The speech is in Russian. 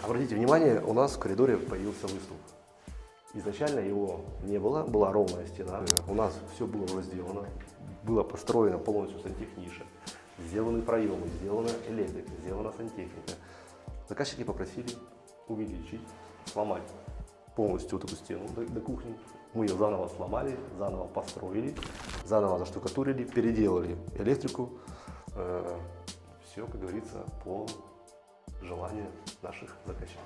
Обратите внимание, у нас в коридоре появился выступ. Изначально его не было, была ровная стена. У нас все было сделано, было построено полностью сантехниша. Сделаны проемы, сделана электрика, сделана сантехника. Заказчики попросили увеличить, сломать полностью вот эту стену до кухни. Мы ее заново сломали, заново построили, заново заштукатурили, переделали электрику. Все, как говорится, по желанию наших заказчиков.